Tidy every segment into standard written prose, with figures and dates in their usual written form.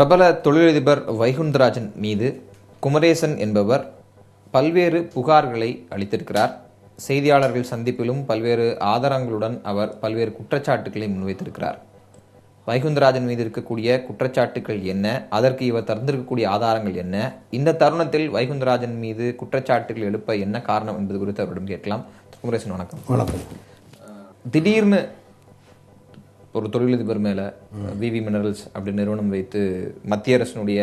பிரபல தொழிலதிபர் வைகுந்தராஜன் மீது குமரேசன் என்பவர் பல்வேறு புகார்களை அளித்திருக்கிறார். செய்தியாளர்கள் சந்திப்பிலும் பல்வேறு ஆதாரங்களுடன் அவர் பல்வேறு குற்றச்சாட்டுகளை முன்வைத்திருக்கிறார். வைகுந்தராஜன் மீது இருக்கக்கூடிய குற்றச்சாட்டுகள் என்ன, அதற்கு இவர் தந்திருக்கக்கூடிய ஆதாரங்கள் என்ன, இந்த தருணத்தில் வைகுந்தராஜன் மீது குற்றச்சாட்டுகள் எழுப்ப என்ன காரணம் என்பது குறித்து அவரிடம் கேட்கலாம். குமரேசன், வணக்கம். வணக்கம். திடீர்னு ஒரு தொழிலதிபர் மேல விவி மினரல்ஸ் அப்படி நிறுவனம் வைத்து மத்திய அரசினுடைய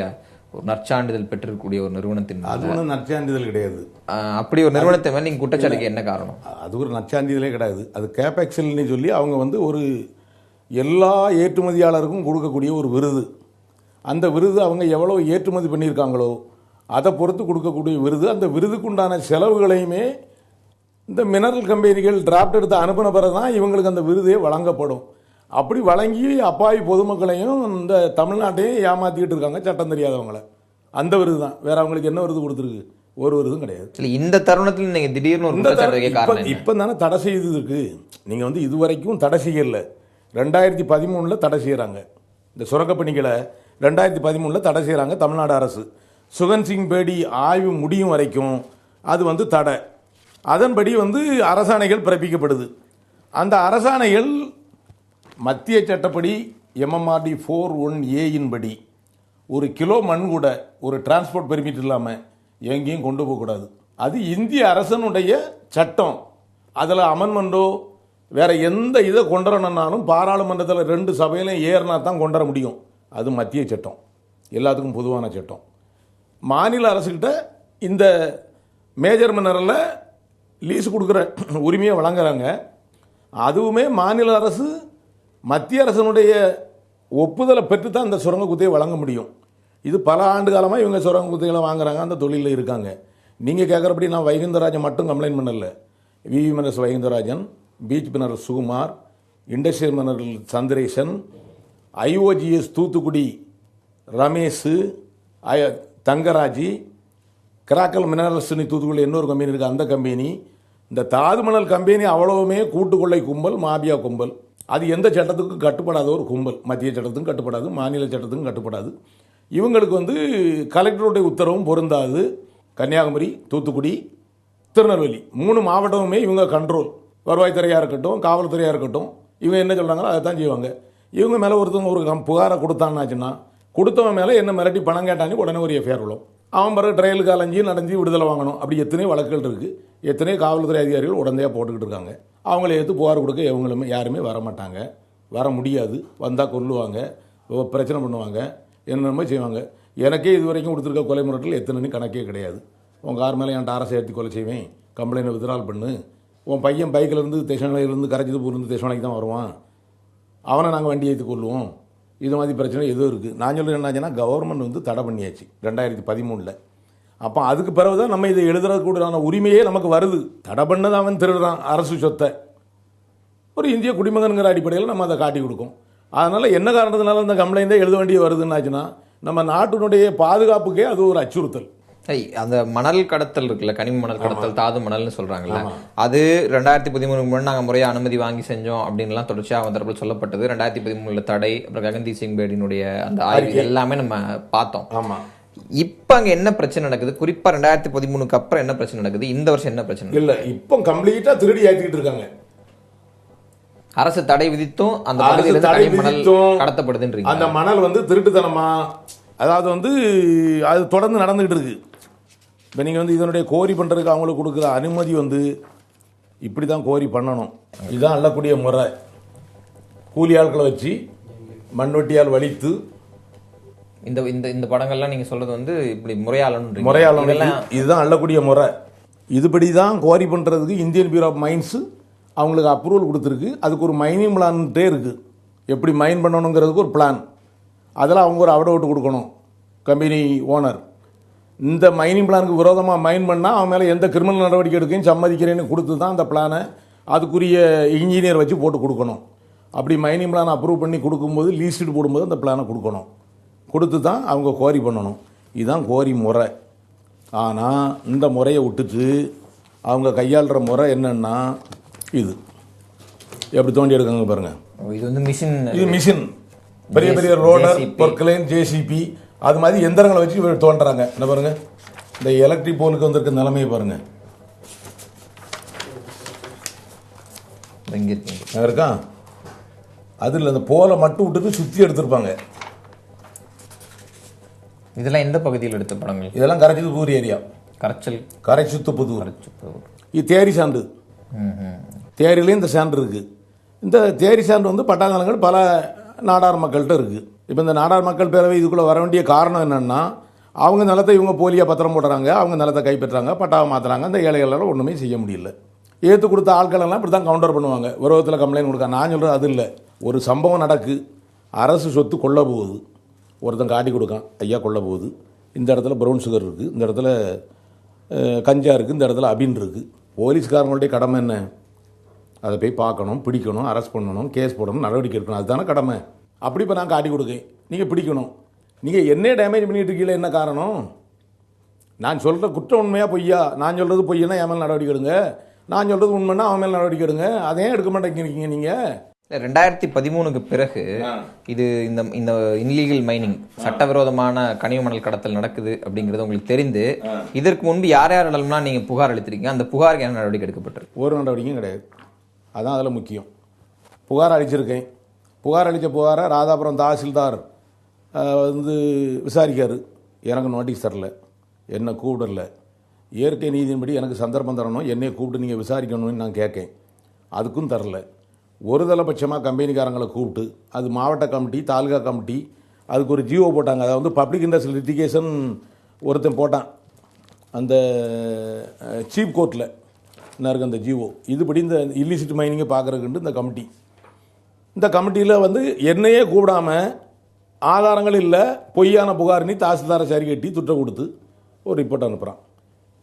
ஒரு நற்சான்றிதழ் பெற்றிருக்கக்கூடிய ஒரு நிறுவனத்தின் அது ஒன்றும் நற்சான்றிதழ் கிடையாது. அப்படி ஒரு நிறுவனத்தை மேல நீங்க குற்றச்சாட்டுக்கு என்ன காரணம்? அது ஒரு நற்சான்றிதழே கிடையாது. அது கேபெக்சல்னு சொல்லி அவங்க ஒரு எல்லா ஏற்றுமதியாளருக்கும் கொடுக்கக்கூடிய ஒரு விருது. அந்த விருது அவங்க எவ்வளோ ஏற்றுமதி பண்ணியிருக்காங்களோ அதை பொறுத்து கொடுக்கக்கூடிய விருது. அந்த விருதுக்குண்டான செலவுகளையுமே இந்த மினரல் கம்பெனிகள் டிராப்ட் எடுத்து அனுப்பின பிறகு தான் இவங்களுக்கு அந்த விருதே வழங்கப்படும். அப்படி வழங்கி அப்பாவி பொதுமக்களையும் இந்த தமிழ்நாட்டையும் ஏமாற்றிக்கிட்டு இருக்காங்க சட்டம் தெரியாதவங்களை. அந்த விருது தான். வேற அவங்களுக்கு என்ன விருது கொடுத்துருக்கு? ஒரு விருதும் கிடையாது. இந்த தருணத்தில் நீங்க திடீர்னு இப்போ தானே தடை செய்ததுக்கு நீங்க இதுவரைக்கும் தடை செய்யல. 2013 தடை செய்யறாங்க. இந்த சுரங்க பணிகளை 2013 தடை செய்யறாங்க தமிழ்நாடு அரசு. சுகன் சிங் பேடி ஆய்வு முடியும் வரைக்கும் அது தடை. அதன்படி அரசாணைகள் பிறப்பிக்கப்படுது. அந்த அரசாணைகள் மத்திய சட்டப்படி MMRD 41A படி ஒரு கிலோ மண் கூட ஒரு டிரான்ஸ்போர்ட் பெர்மிட் இல்லாமல் எங்கேயும் கொண்டு போகக்கூடாது. அது இந்திய அரசனுடைய சட்டம். அதில் அமெண்ட்மெண்டோ வேற எந்த இதை கொண்டு வரணும்னாலும் பாராளுமன்றத்தில் 2 சபையிலும் ஏறினா தான் கொண்டு வர முடியும். அது மத்திய சட்டம், எல்லாத்துக்கும் பொதுவான சட்டம். மாநில அரசுகிட்ட இந்த மேஜர் மினரலில் லீஸ் கொடுக்குற உரிமையை வழங்குறாங்க. அதுவுமே மாநில அரசு மத்திய அரசனுடைய ஒப்புதலை பெற்று தான் இந்த சுரங்க குத்தையை வழங்க முடியும். இது பல ஆண்டு காலமாக இவங்க சுரங்க குத்தைகளை வாங்குறாங்க, அந்த தொழிலில் இருக்காங்க. நீங்கள் கேட்குறபடி நான் வைகுந்தராஜன் மட்டும் கம்ப்ளைண்ட் பண்ணல. VV minerals Vaikundarajan, beach mineral Sukumar, industrial mineral Chandresan, IOGS Thoothukudi Ramesh, Thangaraji, கிராக்கல் மினரல்ஸ் தூத்துக்குடி இன்னொரு கம்பெனி இருக்குது, அந்த கம்பெனி, இந்த தாது மணல் கம்பெனி அவ்வளவுமே கூட்டுக்கொள்ளை கும்பல், மாபியா கும்பல். அது எந்த சட்டத்துக்கும் கட்டுப்படாத ஒரு கும்பல். மத்திய சட்டத்துக்கும் கட்டுப்படாது, மாநில சட்டத்துக்கும் கட்டுப்படாது. இவங்களுக்கு கலெக்டருடைய உத்தரவும் பொருந்தாது. கன்னியாகுமரி, தூத்துக்குடி, திருநெல்வேலி 3 மாவட்டமுமே இவங்க கண்ட்ரோல். வருவாய்த்துறையாக இருக்கட்டும், காவல்துறையாக இருக்கட்டும், இவங்க என்ன சொல்கிறாங்களோ அதை தான் செய்வாங்க. இவங்க மேலே ஒருத்தவங்க ஒரு புகாரை கொடுத்தான்னாச்சுன்னா கொடுத்தவன் மேலே என்ன மிரட்டி பணம் கேட்டானே உடனே ஒரு எஃப்ஐஆர் விடும். அவன் பிறகு ட்ரையலுக்கு அலைஞ்சி நடந்து விடுதலை வாங்கணும். அப்படி எத்தனையோ வழக்குகள் இருக்குது. எத்தனையோ காவல்துறை அதிகாரிகள் உடனடியாக போட்டுக்கிட்டு இருக்காங்க. அவங்கள எடுத்து புகார் கொடுக்க இவங்களுமே யாருமே வரமாட்டாங்க, வர முடியாது. வந்தால் கொல்லுவாங்க, பிரச்சனை பண்ணுவாங்க, என்னென்னமோ செய்வாங்க. எனக்கே இது வரைக்கும் கொடுத்துருக்க கொலை முறைகள் எத்தனைன்னு கணக்கே கிடையாது. உங்கள் கார் மேலே என்கிட்ட அரசை ஏற்றி கொலை செய்வேன், கம்ப்ளைண்ட் வித்ட்ரால் பண்ணு, உன் பையன் பைக்கிலேருந்து தேசநிலையிலேருந்து கரைச்சிதுப்பூர்லேருந்து தேசநிலைக்கு தான் வருவான், அவனை நாங்கள் வண்டி ஏற்றி கொள்ளுவோம். இது மாதிரி பிரச்சனை எதுவும் இருக்குது. நான் சொல்கிறேன் என்னாச்சுன்னா, கவர்மெண்ட் தடை பண்ணியாச்சு 2013. அப்போ அதுக்கு பிறகு தான் நம்ம இதை எழுதுறதுக்கூடான உரிமையே நமக்கு வருது. தடை பண்ணது அவன் திருடுறான் அரசு சொத்தை. ஒரு இந்திய குடிமகனுங்கிற அடிப்படையில் நம்ம அதை காட்டி கொடுக்கும். அதனால் என்ன காரணத்தினால அந்த கம்ப்ளைண்ட்டே எழுத வேண்டிய வருதுன்னாச்சுன்னா நம்ம நாட்டினுடைய பாதுகாப்புக்கே அது ஒரு அச்சுறுத்தல். அந்த மணல் கடத்தல் இருக்குல்ல, கனிம மணல் கடத்தல், தாது மணல்னு சொல்றாங்கல்ல, அது 2013 முன்னாடி நாங்கள் முறையாக அனுமதி வாங்கி செஞ்சோம் அப்படின்லாம் தொடர்ச்சியாக அவன் தரப்பில் சொல்லப்பட்டது. 2013 தடை, அப்புறம் ககன்தீப் சிங் பேடியினுடைய அந்த ஆய்வு எல்லாமே நம்ம பார்த்தோம். ஆமா. இப்ப அங்க என்ன பிரச்சனை நடக்குது? குறிப்பா 2013 அப்புறம் என்ன பிரச்சனை நடக்குது? இந்த வருஷம் என்ன பிரச்சனை? இல்ல, இப்போ கம்ப்ளீட்டா திருடி ஏத்திட்டு இருக்காங்க. அரசு தடை விதித்தும் அந்த பகுதியில் மணல் கடத்தப்படுதுன்றீங்க. அந்த மணல் திருட்டுத்தனமா, அதாவது அது தொடர்ந்து நடந்துகிட்டு இருக்கு. இப்போ நீங்கள் இதனுடைய கோரி பண்ணுறதுக்கு அவங்களுக்கு கொடுக்குற அனுமதி இப்படி தான் கோரி பண்ணணும். இதுதான் அள்ளக்கூடிய முறை. கூலி ஆட்களை வச்சு மண்வெட்டியால் வலித்து இந்த இந்த இந்த படங்கள்லாம் நீங்க சொல்றது இப்படி முறையாளன் இதுதான் அள்ளக்கூடிய முறை. இதுபடி தான் கோரி பண்ணுறதுக்கு இந்தியன் பியூரோ ஆஃப் மைன்ஸ் அவங்களுக்கு அப்ரூவல் கொடுத்துருக்கு. அதுக்கு ஒரு மைனிங் பிளான்ட்டே இருக்குது. எப்படி மைன் பண்ணணுங்கிறதுக்கு ஒரு பிளான். அதில் அவங்க ஒரு அவிடவிட்டு கொடுக்கணும். கம்பெனி ஓனர் இந்த மைனிங் பிளானுக்கு விரோதமாக மைன் பண்ணால் அவன் மேலே எந்த கிரிமினல் நடவடிக்கை எடுக்கையும் சம்மதிக்கிறேன்னு கொடுத்து தான் அந்த பிளானை அதுக்குரிய இன்ஜினியர் வச்சு போட்டு கொடுக்கணும். அப்படி மைனிங் பிளான் அப்ரூவ் பண்ணி கொடுக்கும்போது லீஸ்டு போடும்போது அந்த பிளானை கொடுக்கணும். கொடுத்து தான் அவங்க கோரி பண்ணணும். இதுதான் கோரி முறை. ஆனால் இந்த முறையை விட்டுட்டு அவங்க கையாளுற முறை என்னன்னா, இது எப்படி தோண்டி எடுக்காங்க பாருங்க. இது மிஷின். இது மிஷின். பெரிய பெரிய ரோடர், பொற்கிளைன், ஜேசிபி அது மாதிரி எந்திரங்களை வச்சு இவர் தோன்றாங்க. என்ன பாருங்க, இந்த எலக்ட்ரிக் போலுக்கு வந்திருக்க நிலைமையை பாருங்க. இருக்கா அதில் அந்த போலை மட்டும் விட்டுட்டு சுற்றி எடுத்திருப்பாங்க. இதெல்லாம் எந்த பகுதியில் எடுத்த படங்கள்? இதெல்லாம் கரைச்சுத்தூர் ஏரியா. கரைச்சுத்துப்புதூர். இது தேரி சான்று. தேரிலையும் இந்த சான்று இருக்கு. இந்த தேரி சான்று வந்து பட்டாங்கலங்கள் பல நாடார் மக்கள்கிட்ட இருக்கு. இப்போ இந்த நாடார் மக்கள் பேரவை இதுக்குள்ளே வர வேண்டிய காரணம் என்னன்னா, அவங்க நிலத்தை இவங்க போலியாக பத்திரம் போடுறாங்க, அவங்க நிலத்தை கைப்பற்றாங்க, பட்டாவை மாற்றுறாங்க. அந்த ஏழைகளால் ஒன்றுமே செய்ய முடியல. ஏற்று கொடுத்த ஆட்கள் எல்லாம் இப்படி தான் கவுண்டர் பண்ணுவாங்க, விரோதத்தில் கம்ப்ளைண்ட் கொடுக்க. நான் சொல்கிறது அது இல்லை. ஒரு சம்பவம் நடக்கு, அரசு சொத்து கொள்ள போகுது, ஒருத்தன் காட்டி கொடுக்கான், ஐயா கொள்ள போகுது, இந்த இடத்துல ப்ரௌன் சுகர் இருக்குது, இந்த இடத்துல கஞ்சா இருக்குது, இந்த இடத்துல அபின் இருக்குது. போலீஸ்காரங்களுடைய கடமை என்ன? அதை போய் பார்க்கணும், பிடிக்கணும், அரெஸ்ட் பண்ணணும், கேஸ் போடணும், நடவடிக்கை எடுக்கணும். அதுதானே கடமை. அப்படி இப்போ நான் காட்டி கொடுக்கேன், நீங்கள் பிடிக்கணும். நீங்கள் என்ன டேமேஜ் பண்ணிட்டு இருக்கீங்களே, என்ன காரணம்? நான் சொல்கிற குற்றம் உண்மையாக பொய்யா? நான் சொல்கிறது பொய்யன்னா என் மேலே நடவடிக்கை எடுங்க, நான் சொல்கிறது உண்மைன்னா அவன் மேலே நடவடிக்கை எடுங்க. அதையும் எடுக்க மாட்டேங்கிறீங்க நீங்கள். 2013க்கு பிறகு இது இந்த இன்லீகல் மைனிங், சட்டவிரோதமான கனிம மணல் கடத்தல் நடக்குது அப்படிங்கிறது உங்களுக்கு தெரிந்து இதற்கு முன்பு யார் யாரிடம்லாம் நீங்க புகார் அளித்திருக்கீங்க? அந்த புகாருக்கு என்ன நடவடிக்கை எடுக்கப்பட்டிருக்கு? ஒரு நடவடிக்கையும் கிடையாது. அதான் அதில் முக்கியம். புகார் அளிச்சிருக்கேன். புகார் அளித்த புகாரை ராதாபுரம் தாசில்தார் வந்து விசாரிக்காரு. எனக்கு நோட்டீஸ் தரல, என்னை கூப்பிடல. இயற்கை நீதியின்படி எனக்கு சந்தர்ப்பம் தரணும், என்னை கூப்பிட்டு நீங்கள் விசாரிக்கணும்னு நான் கேட்கேன். அதுக்கும் தரல. ஒரு தலைபட்சமாக கம்பெனிக்காரங்களை கூப்பிட்டு, அது மாவட்ட கமிட்டி, தாலுகா கமிட்டி, அதுக்கு ஒரு ஜிஓ போட்டாங்க. அதை வந்து பப்ளிக் இன்ட்ரெஸ்ட் லிட்டிகேஷன் ஒருத்தன் போட்டான் அந்த சீஃப் கோர்ட்டில். என்ன இருக்குது அந்த ஜிஓ, இதுபடி இந்த இல்லிசிட் மைனிங்கை பார்க்குறதுக்குண்டு இந்த கமிட்டியில் வந்து என்னையே கூப்பிடாம, ஆதாரங்கள் இல்லை, பொய்யான புகாரினி தாசில்தாரை சரி கட்டி துட்டை கொடுத்து ஒரு ரிப்போர்ட் அனுப்புகிறான்.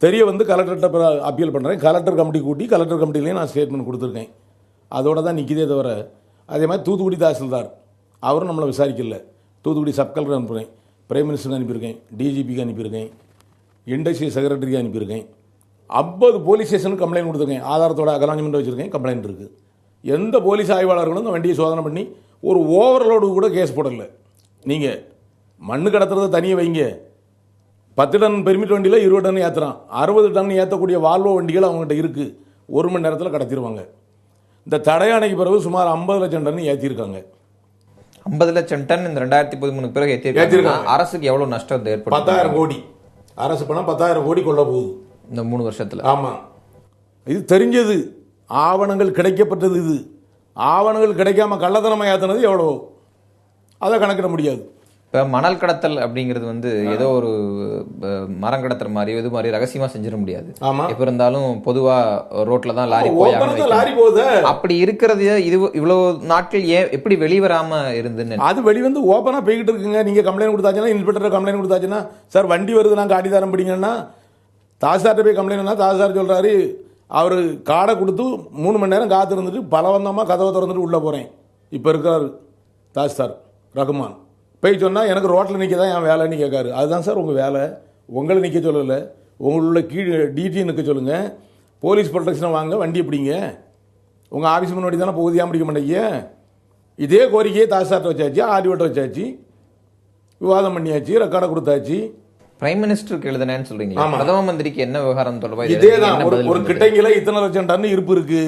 தெரிய வந்து கலெக்டர்கிட்ட அப்பீல் பண்ணுறேன். கலெக்டர் கமிட்டி கூட்டி கலெக்டர் கமிட்டிலையும் நான் ஸ்டேட்மெண்ட் கொடுத்துருக்கேன். அதோட தான் நிற்கிதே தவிர. அதே மாதிரி தூத்துக்குடி தாசில்தார் அவரும் நம்மளை விசாரிக்கல. தூத்துக்குடி சப் கலெக்டர் அனுப்புகிறேன், பிரைம் மினிஸ்டருக்கு அனுப்பியிருக்கேன், டிஜிபிக்கு அனுப்பியிருக்கேன், இண்டஸ்ட்ரி செக்ரட்டரிக்கு அனுப்பியிருக்கேன். 50 போலீஸ் ஸ்டேஷனுக்கு கம்ப்ளைண்ட் கொடுத்துருக்கேன். ஆதாரத்தோட அகலாஞ்சிமெண்ட் வச்சுருக்கேன், கம்ப்ளைண்ட் இருக்குது. எந்த போலீஸ் ஆய்வாளர்களும் இந்த வண்டியை சோதனை பண்ணி ஒரு ஓவர்லோடு கூட கேஸ் போடலை. நீங்கள் மண்ணு கடத்துறதை தனியாக வைங்க, 10 டன் பெர்மிட் வண்டியில் 20 டன் ஏற்றுறான், 60 டன் ஏற்றக்கூடிய வால்வோ வண்டிகள் அவங்ககிட்ட இருக்குது. 1 மணி நேரத்தில் கடத்திடுவாங்க. இந்த தடையானைக்கு பிறகு சுமார் 50 லட்சம் டன் ஏற்றிருக்காங்க. 50 லட்சம் டன் இந்த 2013 பிறகு ஏற்றிருக்காங்க. அரசுக்கு எவ்வளவு நஷ்டம் ஏற்படும்? 10,000 கோடி. அரசு பணம் 10,000 கோடி கொள்ள போகுது இந்த 3 வருஷத்துல. ஆமாம், இது தெரிஞ்சது. ஆவணங்கள் கிடைக்கப்பட்டது. இது ஆவணங்கள் கிடைக்காம கள்ளத்தனமாக ஏற்றினது எவ்வளோ, அதை கணக்கிட முடியாது. இப்போ மணல் கடத்தல் அப்படிங்கிறது வந்து ஏதோ ஒரு மரம் கடத்துற மாதிரி இது மாதிரி ரகசியமா செஞ்சிட முடியாது. எப்ப இருந்தாலும் பொதுவா ரோட்ல தான் லாரி போகுது. அப்படி இருக்கிறது இது இவ்வளவு நாட்கள் ஏன் எப்படி வெளிவராம இருந்துன்னு? அது வெளிவந்து ஓப்பனா போய்கிட்டு இருக்குங்க. நீங்க கம்ப்ளைண்ட் கொடுத்தாச்சுன்னா, இன்ஸ்பெக்டர் கம்ப்ளைண்ட் கொடுத்தாச்சுன்னா, சார் வண்டி வருது நான் காட்டி தரம் பிடிங்கன்னா, தாசில்தார்ட்ட போய் கம்ப்ளைண்ட், தாசில்தார் சொல்றாரு அவரு காடை கொடுத்து 3 மணி நேரம் காத்து இருந்துட்டு பலவந்தமா கதவை திறந்துட்டு உள்ள போறேன். இப்ப இருக்கிறாரு தாசில்தார் ரகுமான். போய் சொன்னால் எனக்கு ரோட்டில் நிற்க தான் என் வேலைன்னு கேட்காரு. அதுதான் சார் உங்கள் வேலை. உங்களை நிற்க சொல்லலை, உங்களுள்ள கீழே டிடி நிற்க சொல்லுங்கள், போலீஸ் ப்ரொடெக்ஷனை வாங்க, வண்டி பிடிங்க. உங்கள் ஆஃபீஸ் முன்னாடி தானே போகுது, ஏன் பிடிக்க மாட்டேங்க? இதே கோரிக்கையை தாசில்தார்ட்ட வச்சாச்சு, ஆர்டிஓட்ட வச்சாச்சு, விவாதம் பண்ணியாச்சு, ரெக்கார்டை கொடுத்தாச்சு. பிரைம் மினிஸ்டருக்கு எழுதுனேன்னு சொல்றீங்க, பிரதம மந்திரிக்கு என்ன விவகாரம் தொடர்பாக? இதே தான். ஒரு கிட்டங்கில இத்தனை லட்சம் டன் இருப்பு இருக்கு.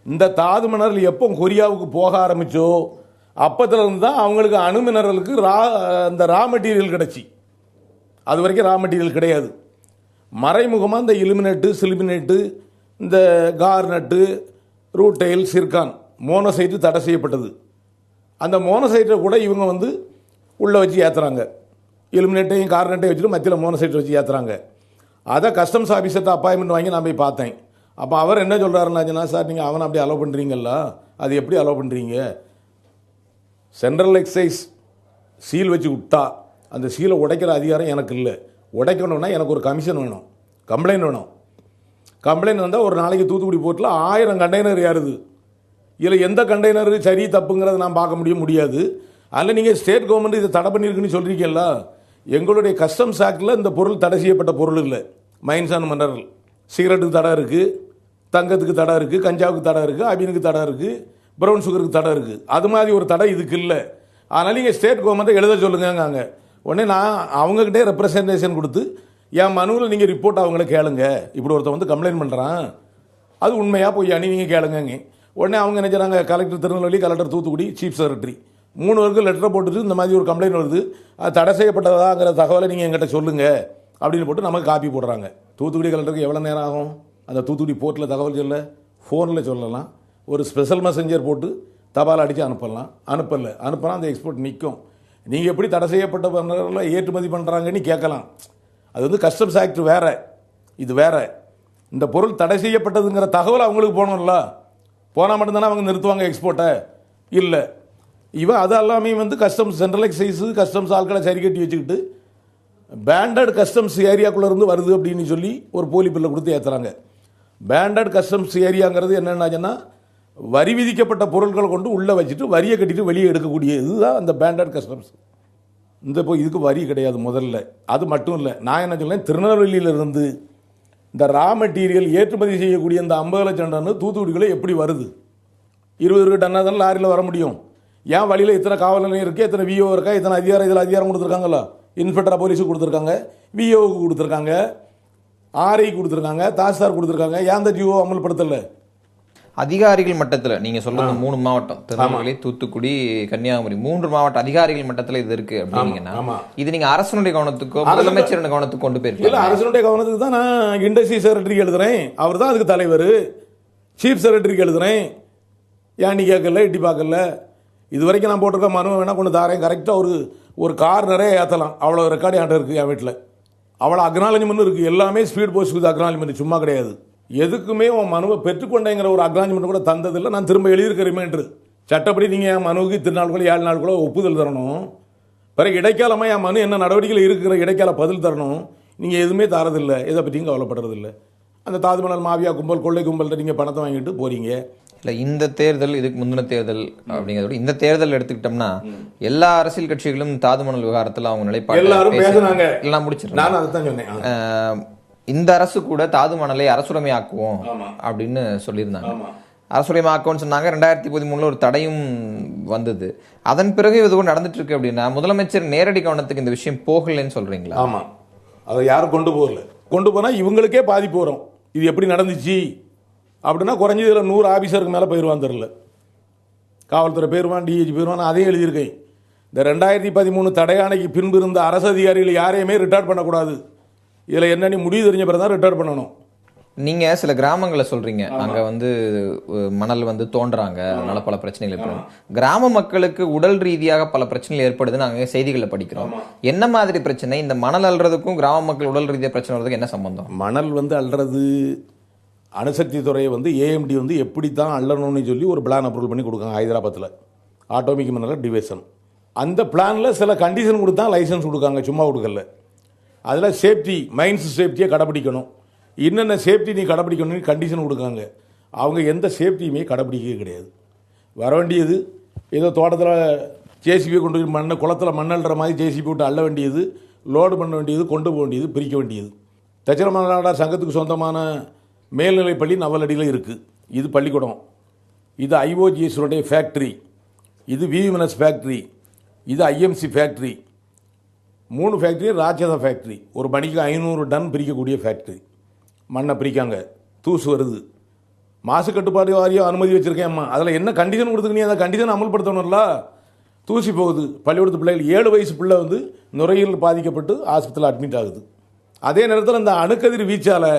இந்த தாது மினரல் எப்போ கொரியாவுக்கு போக ஆரம்பிச்சோ அப்பத்துல இருந்து தான் அவங்களுக்கு அணு மினரலுக்கு இந்த ரா மெட்டீரியல் கிடைச்சி. அது வரைக்கும் ரா மெட்டீரியல் கிடையாது. மறைமுகமாக இந்த இலுமினேட்டு, சிலிமினேட்டு, இந்த கார்னட்டு, ரூட்டைல், சிர்கான், மோனோசைட்டு தடை செய்யப்பட்டது. அந்த மோனோசைட்டை கூட இவங்க வந்து உள்ளே வச்சு ஏற்றுறாங்க. இலுமினேட்டையும் கார்னட்டையும் வச்சுட்டு மத்தியில் மோனோசைட்டை வச்சு ஏற்றுறாங்க. அதை கஸ்டம்ஸ் ஆஃபீஸர்கிட்ட அப்பாயின்மெண்ட் வாங்கி நான் போய் பார்த்தேன். அப்போ அவர் என்ன சொல்கிறாருன்னா, சார் நீங்கள் அவனை அப்படி அலோவ் பண்ணுறீங்களா, அது எப்படி அலோவ் பண்ணுறீங்க? சென்ட்ரல் எக்ஸைஸ் சீல் வச்சு விட்டா அந்த சீலை உடைக்கிற அதிகாரம் எனக்கு இல்லை. உடைக்கணும்னா எனக்கு ஒரு கமிஷன் வேணும், கம்ப்ளைண்ட் வேணும். கம்ப்ளைண்ட் வந்தால் ஒரு நாளைக்கு தூத்துக்குடி போர்ட்டில் 1000 கண்டெய்னர் ஏறுது. இதில் எந்த கண்டெய்னரு சரி தப்புங்கிறத நான் பார்க்க முடியாது. அதில் நீங்கள் ஸ்டேட் கவர்மெண்ட் இதை தடை பண்ணியிருக்குன்னு சொல்கிறீங்கல்ல, எங்களுடைய கஸ்டம்ஸ் ஆக்டில் இந்த பொருள் தடை செய்யப்பட்ட பொருள் இல்லை. மைன்ஸ் அண்ட் மினரல், சிகரெட்டுக்கு தடை இருக்குது, தங்கத்துக்கு தடை இருக்குது, கஞ்சாவுக்கு தடை இருக்குது, அபினுக்கு தடை இருக்குது, ப்ரௌன் சுகருக்கு தடை இருக்குது. அது மாதிரி ஒரு தடை இதுக்கு இல்லை. அதனால் நீங்கள் ஸ்டேட் கவர்மெண்ட்டை எழுத சொல்லுங்கங்க. உடனே நான் அவங்ககிட்டே ரெப்ரசன்டேஷன் கொடுத்து என் மனுவில் நீங்கள் ரிப்போர்ட் அவங்கள கேளுங்க, இப்படி ஒருத்தர் வந்து கம்ப்ளைண்ட் பண்ணுறான், அது உண்மையாக பொய்யானி நீங்கள் கேளுங்கங்க. உடனே அவங்க என்ன செய்றாங்க, collector Tirunelveli, collector Thoothukudi, chief secretary 3 பேருக்கு லெட்டரை போட்டுட்டு இந்த மாதிரி ஒரு கம்ப்ளைண்ட் வருது, அது தடை செய்யப்பட்டதாங்கிற தகவலை நீங்கள் எங்கிட்ட சொல்லுங்கள் அப்படின்னு போட்டு நமக்கு காப்பி போடுறாங்க. தூத்துக்குடி கலெக்டருக்கு எவ்வளோ நேரம் ஆகும்? அந்த தூத்துக்குடி போர்ட்டில் தகவல் சொல்ல ஃபோனில் சொல்லலாம், ஒரு ஸ்பெஷல் மெசஞ்சர் போட்டு தபால் அடித்து அனுப்பலாம். அனுப்பினா அந்த எக்ஸ்போர்ட் நிற்கும். நீங்கள் எப்படி தடை செய்யப்பட்ட பொருட்களை ஏற்றுமதி பண்ணுறாங்கன்னு கேட்கலாம். அது வந்து கஸ்டம்ஸ் ஆக்ட் வேறு, இது வேறு. இந்த பொருள் தடை செய்யப்பட்டதுங்கிற தகவல் அவங்களுக்கு போகணும்ல, போனால் மட்டும்தானே அவங்க நிறுத்துவாங்க எக்ஸ்போர்ட்டை. இல்லை, இவன் அது எல்லாமே வந்து கஸ்டம்ஸ் சென்ட்ரல் எக்ஸைஸு கஸ்டம்ஸ் ஆட்களை சரி கட்டி வச்சுக்கிட்டு பேண்டட் கஸ்டம்ஸ் ஏரியாக்குள்ளே இருந்து வருது அப்படின்னு சொல்லி ஒரு போலி பில்லை கொடுத்து ஏற்றுறாங்க. பேண்டட் கஸ்டம்ஸ் ஏரியாங்கிறது என்னென்னாச்சுன்னா வரி விதிக்கப்பட்ட பொருட்களை கொண்டு உள்ளே வச்சுட்டு வரியை கட்டிட்டு வெளியே எடுக்கக்கூடிய இதுதான் அந்த பேண்டட் கஸ்டம்ஸ். இந்த இப்போ இதுக்கு வரி கிடையாது முதல்ல. அது மட்டும் இல்லை, நான் என்ன சொல்லேன், திருநெல்வேலியிலிருந்து இந்த ரா மெட்டீரியல் ஏற்றுமதி செய்யக்கூடிய இந்த 50 லட்சம் டன் தூத்துக்குடிகளை எப்படி வருது? 20 டன்னாக தானே லாரியில் வர முடியும். ஏன் வழியில் இத்தனை காவல் நிலையம் இருக்குது, எத்தனை விஓ இருக்கா, இத்தனை அதிகாரம், இதில் அதிகாரம் கொடுத்துருக்காங்களா? இன்ஸ்பெக்டர் போலீஸுக்கு கொடுத்துருக்காங்க, விஓவுக்கு கொடுத்துருக்காங்க, ஆர்ஐ கொடுத்துருக்காங்க, தாசில்தார் கொடுத்துருக்காங்க. ஏன் அந்த ஜிஓ அமல்படுத்தலை? அதிகாரிகள் மட்டத்தில் நீங்க சொல்றது 3 மாவட்டம், திருநெல்வேலி, தூத்துக்குடி, கன்னியாகுமரி, 3 மாவட்ட அதிகாரிகள் மட்டத்தில் இது இருக்கு அப்படிங்கன்னா இது நீங்க அரசனுடைய கவனத்துக்கோ முதலமைச்சருடைய கவனத்துக்கு கொண்டு போயிருக்கீங்க. இல்லை, அரசனுடைய கவனத்துக்கு தான் நான் இண்டஸ்ட்ரி செக்ரட்டரிக்கு எழுதுறேன், அவர் தான் அதுக்கு தலைவர். சீஃப் செக்ரட்டரிக்கு எழுதுறேன், ஏன் நீ கேட்கல, எட்டி பார்க்கல. இது வரைக்கும் நான் போட்டிருக்க மனு வேணால் கொண்டு தாரேன், கரெக்டாக ஒரு கார் நிறைய ஏற்றலாம், அவ்வளோ ரெக்கார்டு என்கிட்ட இருக்குது என் வீட்டில். அவ்வளோ அக்னாலஜ்மெண்ட் இருக்குது, எல்லாமே ஸ்பீட் போஸ்ட் அக்னாலஜ்மெண்ட், சும்மா கிடையாது. எதுக்குமே உன் மனுவை பெற்றுக்கொண்டேங்கிற ஒரு அக்னாலஜ்மெண்ட் கூட தந்ததில்லை. நான் திரும்ப எழுதியிருக்க ரிமைண்டர், சட்டப்படி நீங்கள் என் மனுவுக்கு 3 நாளுக்குள்ள 7 நாளுக்குள்ள ஒப்புதல் தரணும். பிறகு இடைக்காலமாக என் மனு என்ன நடவடிக்கையில் இருக்கிற இடைக்கால பதில் தரணும். நீங்கள் எதுவுமே தரதில்லை, எதை பற்றியும் கவலைப்படுறதில்லை. அந்த தாதுமணல் மாஃபியா கும்பல், கொள்ளை கும்பல்கிட்ட நீங்கள் பணத்தை வாங்கிட்டு போகிறீங்க. இல்லை, இந்த தேர்தல், இதுக்கு முந்தின தேர்தல் அப்படிங்கிறத இந்த தேர்தல் எடுத்துக்கிட்டோம்னா எல்லா அரசியல் கட்சிகளும் தாதுமணல் விவகாரத்தில் அவங்க நிலைப்பாடு எல்லாரும் பேசுனாங்க. எல்லாம் முடிச்சிருக்கேன். நான் அதை தான் சொன்னேன். இந்த அரசு கூட தாதுமணலை அரசுரிமையாக்குவோம் அப்படின்னு சொல்லியிருந்தாங்க. அரசுரிமையாக்குவோம்னு சொன்னாங்க. 2013 ஒரு தடையும் வந்தது. அதன் பிறகு இது கூட நடந்துட்டு இருக்கு அப்படின்னா முதலமைச்சர் நேரடி கவனத்துக்கு இந்த விஷயம் போகலன்னு சொல்றீங்களா? ஆமா, அதை யாரும் கொண்டு போகல. கொண்டு போனால் இவங்களுக்கே பாதிப்பு வரும். இது எப்படி நடந்துச்சு அப்படின்னா குறைஞ்சது இதில் 100 ஆஃபீஸருக்கு மேலே போயிடுவான். தெரியல, காவல்துறை போயிடுவான், டிஐஜி போயிடுவான். அதையும் எழுதியிருக்கேன். இந்த 2013 தடையானைக்கு பின்பு இருந்த அரசு அதிகாரிகள் யாரையுமே ரிட்டையர்ட் பண்ணக்கூடாது. இதில் என்னன்னு முடிவு தெரிஞ்ச பிறகு தான் ரிட்டையர்ட் பண்ணணும். நீங்க சில கிராமங்களை சொல்றீங்க, அங்க வந்து மணல் வந்து தோன்றாங்க, அதனால பல பிரச்சனைகள் ஏற்படும். கிராம மக்களுக்கு உடல் ரீதியாக பல பிரச்சனைகள் ஏற்படுது, நாங்க செய்திகளை படிக்கிறோம். என்ன மாதிரி பிரச்சனை? இந்த மணல் அல்றதுக்கும் கிராம மக்கள் உடல் ரீதியாக பிரச்சனை வர்றதுக்கு என்ன சம்பந்தம்? மணல் வந்து அல்றது, அணுசக்தி துறையை வந்து ஏஎம்டி வந்து எப்படி தான் அள்ளணும்னு சொல்லி ஒரு பிளான் அப்ரூவல் பண்ணி கொடுக்காங்க ஹைதராபாத்தில், ஆட்டோமிக் மினரல் டிவிஷன். அந்த பிளானில் சில கண்டிஷன் கொடுத்தா லைசன்ஸ் கொடுக்காங்க, சும்மா கொடுக்கல. அதில் சேஃப்டி, மைன்ஸ் சேஃப்டியை கடைப்பிடிக்கணும், என்னென்ன சேஃப்டி நீ கடைப்பிடிக்கணும்னு கண்டிஷன் கொடுக்காங்க. அவங்க எந்த சேஃப்டியுமே கடைப்பிடிக்கவே கிடையாது. வர வேண்டியது ஏதோ தோட்டத்தில் ஜேசிபி கொண்டு போய் மண்ணை குளத்தில் மண்ணல்ற மாதிரி ஜேசிபி விட்டு அள்ள வேண்டியது, லோடு பண்ண வேண்டியது, கொண்டு போக வேண்டியது, பிரிக்க வேண்டியது. தச்சரமநாடார் சங்கத்துக்கு சொந்தமான மேல்நிலை பள்ளி நவலடியில் இருக்குது. இது பள்ளிக்கூடம், இது ஐஓஜிஎஸ்னுடைய ஃபேக்ட்ரி, இது விவிஎன்எஸ் ஃபேக்ட்ரி, இது ஐஎம்சி ஃபேக்ட்ரி. 3 ஃபேக்ட்ரி ராட்சத ஃபேக்ட்ரி. ஒரு மணிக்கு 500 டன் பிரிக்கக்கூடிய ஃபேக்ட்ரி. மண்ணை பிரிக்காங்க, தூசு வருது. மாசு கட்டுப்பாடு வாரியம் அனுமதி வச்சுருக்கேன்மா, அதில் என்ன கண்டிஷன் கொடுத்துக்க, நீ அந்த கண்டிஷன் அமல்படுத்தணும்ல. தூசி போகுது, பள்ளிக்கூடத்து பிள்ளைகள் 7 வயசு பிள்ளை வந்து நுரையீரல் பாதிக்கப்பட்டு ஆஸ்பத்திரியில் அட்மிட் ஆகுது. அதே நேரத்தில் இந்த அணுக்கதிர் வீச்சால்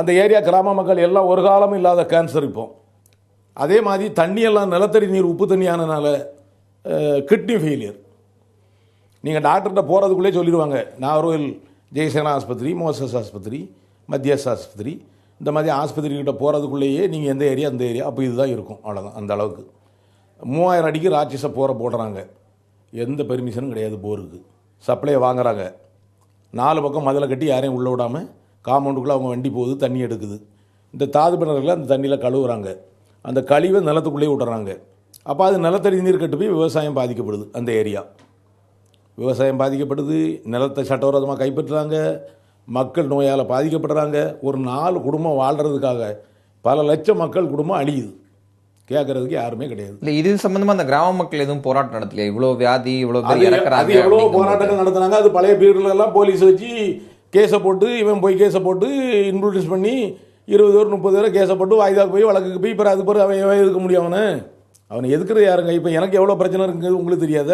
அந்த ஏரியா கிராம மக்கள் எல்லாம் ஒரு காலமும் இல்லாத கேன்சர். இப்போ அதே மாதிரி தண்ணியெல்லாம் நிலத்தடி நீர் உப்பு தண்ணியானனால கிட்னி ஃபெயிலியர். நீங்கள் டாக்டர்கிட்ட போகிறதுக்குள்ளே சொல்லிடுவாங்க, நாகர்கோவில் ஜெயசேனா ஆஸ்பத்திரி, மோசஸ் ஆஸ்பத்திரி, மத்தியாஸ் ஆஸ்பத்திரி, இந்த மாதிரி ஆஸ்பத்திரிக்கிட்ட போகிறதுக்குள்ளேயே நீங்கள் எந்த ஏரியா அந்த ஏரியா அப்போ இதுதான் இருக்கும், அவ்வளோதான். அந்த அளவுக்கு 3000 அடிக்கு ராட்சச போரை போடுறாங்க. எந்த பெர்மிஷனும் கிடையாது போருக்கு. சப்ளையை வாங்குறாங்க, 4 பக்கம் மதிலை கட்டி யாரையும் உள்ளே விடாமல் காம்பவுண்டுக்குள்ளே அவங்க வண்டி போகுது, தண்ணி எடுக்குது. இந்த தாது பிணறுகளை அந்த தண்ணியில் கழுவுறாங்க, அந்த கழிவை நிலத்துக்குள்ளேயே விடுறாங்க. அப்போ அது நிலத்தடி நீர் கட்டு போய் விவசாயம் பாதிக்கப்படுது. அந்த ஏரியா விவசாயம் பாதிக்கப்படுது, நிலத்தை சட்டவிரோதமாக கைப்பற்றுறாங்க, மக்கள் நோயால் பாதிக்கப்படுறாங்க. ஒரு 4 குடும்பம் வாழ்கிறதுக்காக பல லட்சம் மக்கள் குடும்பம் அழியுது. கேட்கறதுக்கு யாருமே கிடையாது. இல்லை, இது சம்பந்தமா அந்த கிராம மக்கள் எதுவும் போராட்டம் நடத்தலையா? இவ்வளோ வியாதி, இவ்வளோ பேர் அது இறக்குறாங்க, எவ்வளோ போராட்டங்கள் நடத்துனாங்க. அது பழைய பீரியட்லாம் போலீஸ் வச்சு கேஸை போட்டு, இவன் போய் கேஸை போட்டு இன்ட்ரோடியூஸ் பண்ணி 20 பேர் 30 பேரை கேஸை போட்டு வாய்தாக்கு போய் வழக்குக்கு போய் இப்போ அது பிறகு அவன் எதுக்க முடியும்? அவனை எதுக்குறது யாருங்க? இப்போ எனக்கு எவ்வளோ பிரச்சனை இருக்குங்கிறது உங்களுக்கு தெரியாத?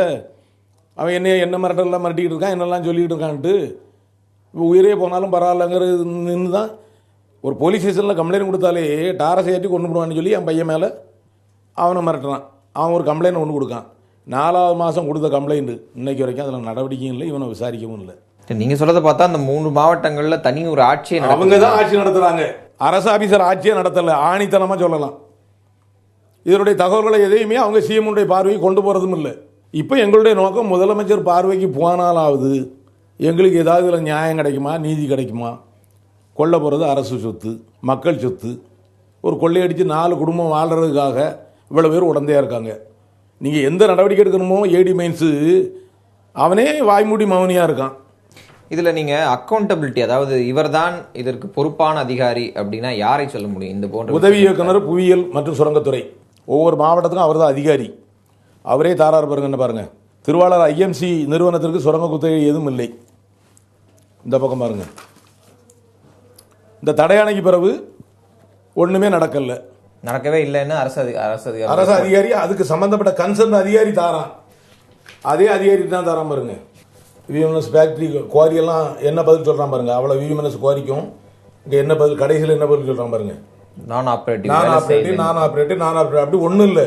அவன் என்ன மிரட்டெல்லாம் மிரட்டிக்கிட்டு இருக்கான், என்னெல்லாம் சொல்லிக்கிட்டு இருக்கான்ட்டு. இப்போ உயிரே போனாலும் பரவாயில்லங்கிறது நின்று தான் ஒரு போலீஸ் ஸ்டேஷனில் கம்ப்ளைண்ட் கொடுத்தாலே டாரஸ் ஏற்றி கொண்டு போடுவான்னு சொல்லி என் பையன் மேலே அவனை மிரட்டுறான். அவன் ஒரு கம்ப்ளைண்ட் ஒன்று கொடுக்கான். 4வது மாதம் கொடுத்த கம்ப்ளைண்ட் இன்னைக்கு வரைக்கும் அதில் நடவடிக்கையும் இல்லை, இவனை விசாரிக்கவும் இல்லை. நீங்கள் சொல்றதை பார்த்தா அந்த 3 மாவட்டங்களில் தனி ஒரு ஆட்சியை அவங்க தான் ஆட்சி நடத்துகிறாங்க. அரசு ஆஃபீஸர் ஆட்சியே நடத்தலை, ஆணித்தனமாக சொல்லலாம். இதனுடைய தகவல்களை எதையுமே அவங்க சிஎம்னுடைய பார்வைக்கு கொண்டு போகிறதும் இல்லை. இப்போ எங்களுடைய நோக்கம் முதலமைச்சர் பார்வைக்கு போனாலாவது எங்களுக்கு ஏதாவது இதில் நியாயம் கிடைக்குமா, நீதி கிடைக்குமா? கொள்ள போகிறது அரசு சொத்து, மக்கள் சொத்து. ஒரு கொள்ளையடித்து 4 குடும்பம் வாழ்கிறதுக்காக இவ்வளோ பேர் உடந்தையாக இருக்காங்க. நீங்கள் எந்த நடவடிக்கை எடுக்கணுமோ ஏடி மைன்ஸு அவனே வாய்மூடி மௌனியாக இருக்கான். இதில் நீங்கள் அக்கௌண்டபிலிட்டி, அதாவது இவர்தான் இதற்கு பொறுப்பான அதிகாரி அப்படின்னா யாரை சொல்ல முடியும்? இந்த போன்ற உதவி இயக்குனர் புவியியல் மற்றும் சுரங்கத்துறை, ஒவ்வொரு மாவட்டத்துக்கும் அவர் தான் அதிகாரி. அவரே தாரார் பாருங்கன்னு பாருங்க. திருவாளர் ஐஎம்சி நிறுவனத்திற்கு சுரங்க குத்தகை எதுவும் இல்லை. இந்த பக்கம் பாருங்க. இந்த தடையானைக்கு பிறகு ஒண்ணுமே நடக்கவே இல்லைன்னு அரசு அதிகாரி அதுக்கு சம்பந்தப்பட்ட கன்சர்ன் அதிகாரி தாரான். அதே அதிகாரி தான் தாரான் பாருங்க. விஎம்எஸ் ஃபேக்டரி குவாரி எல்லாம் என்ன பதில் சொல்றான் பாருங்க. அவ்வளவு விஎம்எஸ் குவாரிக்கும் இங்க என்ன பதில், கடைசியில் என்ன பதில் சொல்றான் பாருங்க. நான் ஆப்ரேட்டிவ் அப்படி ஒன்றும் இல்லை.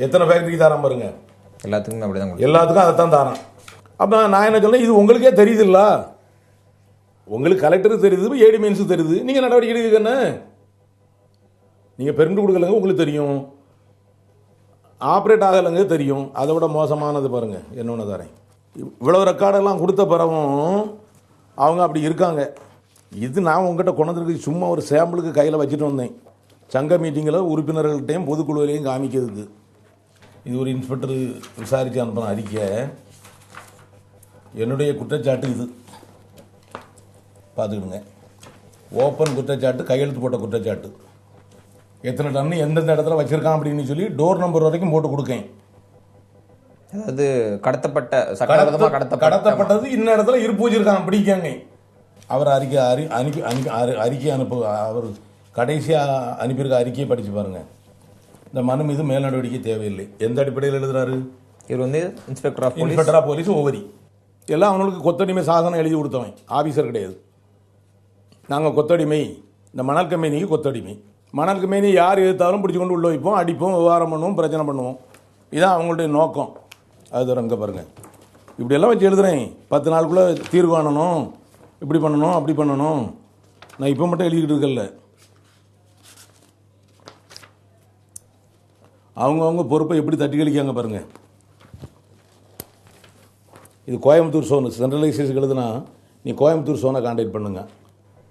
எத்தனை ஃபேக்டரிக்கு தாரான் பாருங்க. எல்லாத்துக்கும் அதைத்தான் தாரான். அப்போ நான் என்ன சொல்றேன், இது உங்களுக்கே தெரியுது இல்ல? உங்களுக்கு கலெக்டருக்கு தெரியுது, ஏடி மைன்ஸுக்கு தெரியுது. நீங்க நடவடிக்கை எடுக்க என்ன? நீங்க பெருண்டு கொடுக்கலங்க, உங்களுக்கு தெரியும். ஆப்ரேட் ஆகலைங்க தெரியும். அதை விட மோசமானது பாருங்க என்னொன்று தரேன். இவ்வளவு ரெக்கார்டெல்லாம் கொடுத்த பிறகும் அவங்க அப்படி இருக்காங்க. இது நான் உங்ககிட்ட கொண்டதுக்கு சும்மா ஒரு சாம்பிளுக்கு கையில் வச்சுட்டு வந்தேன். சங்க மீட்டிங்கில் உறுப்பினர்கள்ட்டையும் பொதுக்குழுவிலையும் காமிக்கிறதுக்கு. இது ஒரு இன்ஸ்பெக்டர் விசாரித்து அனுப்பின அறிக்கை. என்னுடைய குற்றச்சாட்டு இது பார்த்துக்கிடுங்க. ஓப்பன் குற்றச்சாட்டு, கையெழுத்து போட்ட குற்றச்சாட்டு. எத்தனை டன்னு எந்தெந்த இடத்துல வச்சிருக்கான் அப்படின்னு சொல்லி டோர் நம்பர் வரைக்கும் போட்டு கொடுக்கேன். அதாவது கடத்தப்பட்டது இன்ன இடத்துல இருப்பு வச்சிருக்கான் அப்படிக்காங்க. அவர் அறிக்கை அவர் கடைசியாக அனுப்பியிருக்க அறிக்கையை படித்து பாருங்க. இந்த மனு மீது மேல் நடவடிக்கை தேவையில்லை. எந்த அடிப்படையில் எழுதுறாரு? இவர் வந்து இன்ஸ்பெக்டர் ஆஃப் போலீஸ் ஓவரி. எல்லாம் அவனுக்கு கொத்தடிமை சாதனம் எழுதி கொடுத்தவன், ஆபீசர் கிடையாது. நாங்கள் கொத்தடிமை, இந்த மணல் கம்பெனிக்கு கொத்தடிமை. மணல் கம்பெனி யார் எதிர்த்தாலும் பிடிச்சி கொண்டு உள்ள வைப்போம், அடிப்போம், விவகாரம் பண்ணுவோம், பிரச்சனை பண்ணுவோம். இதுதான் அவங்களுடைய நோக்கம். அது அங்கே பாருங்க. இப்படியெல்லாம் வச்சு எழுதுறேன். 10 நாளுக்குள்ளே தீர்வு காணணும், இப்படி பண்ணணும், அப்படி பண்ணணும். நான் இப்போ மட்டும் எழுதிக்கிட்டு இருக்கல. அவங்கவுங்க பொறுப்பை எப்படி தட்டி கழிக்காங்க பாருங்க. இது கோயம்புத்தூர் சோன் சென்ட்ரலைசேஷன் எழுதுனா நீ கோயம்புத்தூர் சோனை கான்டாக்ட் பண்ணுங்க.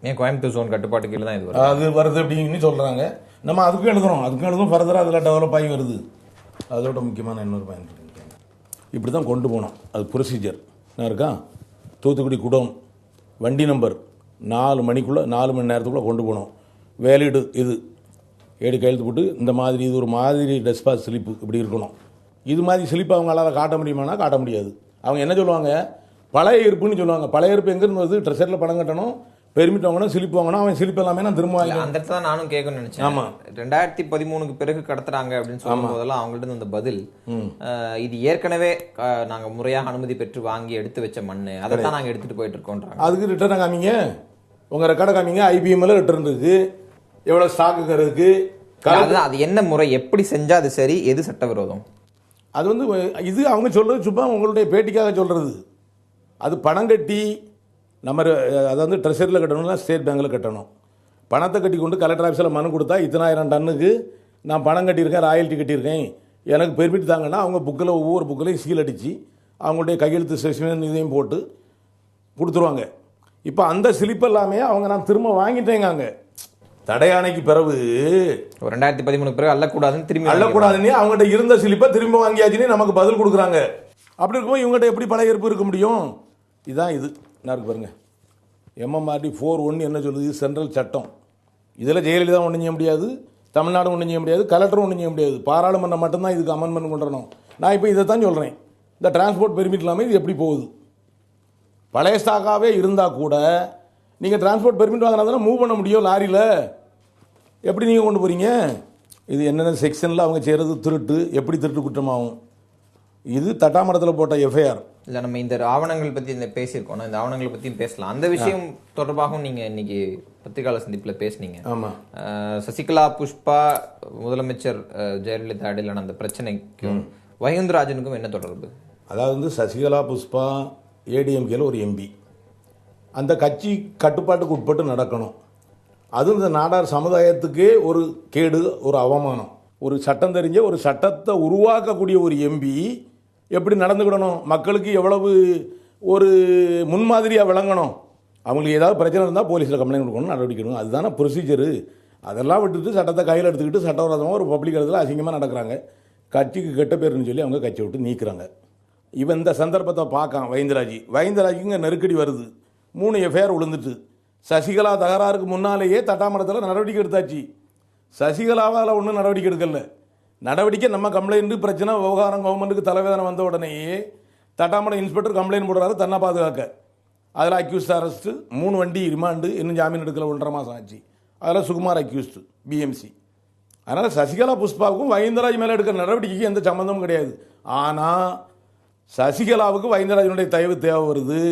ஏன் கோயம்புத்தூர் சோன் கட்டுப்பாட்டு கீழே தான் இது அது வருது அப்படின்னு சொல்கிறாங்க. நம்ம அதுக்கும் எழுதுறோம் ஃபர்தராக அதில் டெவலப் ஆகி வருது. அதோட முக்கியமான இன்னொரு பாயிண்ட் இப்படி தான் கொண்டு போனோம். அது ப்ரொசீஜர் என்ன இருக்கா? தூத்துக்குடி குடோன் வண்டி நம்பர் 4 மணிக்குள்ளே 4 மணி நேரத்துக்குள்ளே கொண்டு போனோம். வேலிடு இது ஏடி கையெழுத்து போட்டு இந்த மாதிரி இது ஒரு மாதிரி டெஸ்பாஸ் ஸ்லிப்பு இப்படி இருக்கணும். இது மாதிரி ஸ்லிப் அவங்களால காட்ட முடியுமானா காட்ட முடியாது. அவங்க என்ன சொல்லுவாங்க? பழைய இருப்புன்னு சொல்லுவாங்க. பழைய இருப்பு எங்கேருந்து வருது? ட்ரெஷரில் பணம் கட்டணும், பெர்மிட் வாங்கணும், ஸ்லிப் வாங்கணும். அவன் ஸ்லிப் எல்லாமே நான் திரும்ப வாங்க. அந்த இடத்துல நானும் கேட்கணும்னு நினைச்சேன். ஆமா, 2013க்கு பிறகு கடத்துறாங்க அப்படின்னு சொல்லும் போதெல்லாம் அவங்கள்ட்ட அந்த பதில், இது ஏற்கனவே நாங்க முறையாக அனுமதி பெற்று வாங்கி எடுத்து வச்ச மண்ணு, அதை தான் நாங்க எடுத்துட்டு போயிட்டு இருக்கோன்றாங்க. அதுக்கு ரிட்டர்ன் காமிங்க, உங்க ரெக்கார்டை காமிங்க. ஐபிஎம்ல ரிட்டர்ன் இருக்கு, எவ்வளவு ஸ்டாக்கு இருக்கு. அது என்ன முறை, எப்படி செஞ்சா அது சரி, எது சட்டவிரோதம்? அது வந்து இது அவங்க சொல்றது சும்மா உங்களுடைய பேட்டிக்காக சொல்றது. அது பணம் கட்டி நம்ம அதை வந்து ட்ரெஷரியில் கட்டணும்னா ஸ்டேட் பேங்கில் கட்டணும். பணத்தை கட்டி கொண்டு கலெக்டர் ஆஃபீஸில் மனு கொடுத்தா 1000 டன்னுக்கு நான் பணம் கட்டியிருக்கேன், ராயல்ட்டி கட்டியிருக்கேன், எனக்கு பெர்மிட் தாங்கன்னா அவங்க புக்கில் ஒவ்வொரு புக்கிலையும் சீல் அடித்து அவங்களுடைய கையெழுத்து ஸ்டேஷன் இதையும் போட்டு கொடுத்துருவாங்க. இப்போ அந்த ஸ்லிப் எல்லாமே அவங்க நான் திரும்ப வாங்கிட்டேங்க. தடையானைக்கு பிறகு 2013 பிறகு அள்ளக்கூடாதுன்னு திரும்பி அள்ளக்கூடாதுன்னு அவங்ககிட்ட இருந்த ஸ்லிப்பை திரும்ப வாங்கியாச்சுன்னு நமக்கு பதில் கொடுக்குறாங்க. அப்படி இருக்கும்போது இவங்ககிட்ட எப்படி பழைய இருப்பு இருக்க முடியும்? இதுதான் இது என்ன இருக்கு பாருங்க. MMRD 4(1) என்ன சொல்லுது? சென்ட்ரல் சட்டம். இதில் ஜெயலலிதா ஒன்றும் செய்ய முடியாது, தமிழ்நாடு ஒன்றும் செய்ய முடியாது, கலெக்டரும் ஒன்றும் செய்ய முடியாது, பாராளுமன்றம் மட்டும்தான் இதுக்கு அமெண்ட்மெண்ட் கொண்டு வரணும். நான் இப்போ இதை தான் சொல்கிறேன், இந்த டிரான்ஸ்போர்ட் பெர்மிட் இல்லாமல் இது எப்படி போகுது? பழைய ஸ்டாக்காகவே இருந்தால் கூட நீங்கள் டிரான்ஸ்போர்ட் பெர்மிட் வாங்கினா தானே மூவ் பண்ண முடியும் லாரியில். எப்படி நீங்கள் கொண்டு போகிறீங்க? இது என்னென்ன செக்ஷனில் அவங்க செய்கிறது திருட்டு, எப்படி திருட்டு குற்றமாகும்? இது தட்டாமரத்தில் போட்ட எஃப்ஐஆர். இல்லை, நம்ம இந்த ஆவணங்கள் பற்றி பேசியிருக்கோம், இந்த ஆவணங்களை பற்றியும் பேசலாம். அந்த விஷயம் தொடர்பாகவும் நீங்கள் இன்னைக்கு பத்திரிகையாளர் சந்திப்பில் பேசுனீங்க. ஆமாம். சசிகலா புஷ்பா முதலமைச்சர் ஜெயலலிதா இடையிலான அந்த பிரச்சனைக்கும் வைகுந்தராஜனுக்கும் என்ன தொடர்பு? அதாவது சசிகலா புஷ்பா ஏடிஎம்கேல ஒரு எம்பி, அந்த கட்சி கட்டுப்பாட்டுக்கு உட்பட்டு நடக்கணும். அதுவும் இந்த நாடார் சமுதாயத்துக்கே ஒரு கேடு, ஒரு அவமானம். ஒரு சட்டம் தெரிஞ்ச ஒரு சட்டத்தை உருவாக்கக்கூடிய ஒரு எம்பி எப்படி நடந்துக்கிடணும், மக்களுக்கு எவ்வளவு ஒரு முன்மாதிரியாக விளங்கணும். அவங்களுக்கு ஏதாவது பிரச்சனை இருந்தால் போலீஸில் கம்ப்ளைண்ட் கொடுக்கணும், நடவடிக்கை எடுக்கணும். அதுதானே ப்ரொசீஜரு. அதெல்லாம் விட்டுட்டு சட்டத்தை கையில் எடுத்துக்கிட்டு சட்டவிரோதமாக ஒரு பப்ளிக் இடத்துல அசிங்கமாக நடக்கிறாங்க. கட்சிக்கு கெட்ட பேருன்னு சொல்லி அவங்க கட்சியை விட்டு நீக்கிறாங்க. இவன் இந்த சந்தர்ப்பத்தை பார்க்கான் வைந்தராஜுங்க நெருக்கடி வருது. 3 எஃப்ஐஆர் விழுந்துட்டு. சசிகலா தகராறுக்கு முன்னாலேயே தட்டாமரத்தில் நடவடிக்கை எடுத்தாச்சு. சசிகலாவால் ஒன்றும் நடவடிக்கை எடுக்கல. நடவடிக்கை நம்ம கம்ப்ளைண்ட் பிரச்சனை விவகாரம் கவர்மெண்ட்டுக்கு தலைவேதனை வந்த உடனேயே தட்டாமரம் இன்ஸ்பெக்டர் கம்ப்ளைண்ட் போடுறாரு தன்னை பாதுகாக்க. அதில் அக்யூஸ்ட் அரெஸ்ட்டு, 3 வண்டி ரிமாண்டு, இன்னும் ஜாமீன் எடுக்கல, 1.5 மாதம் ஆச்சு. அதில் சுகுமார் அக்யூஸ்டு பிஎம்சி. அதனால் சசிகலா புஷ்பாவுக்கும் வைந்தராஜ் மேலே எடுக்கிற நடவடிக்கைக்கு எந்த சம்மந்தமும் கிடையாது. ஆனால் சசிகலாவுக்கு வைந்தராஜனுடைய தயவு தேவை வருது,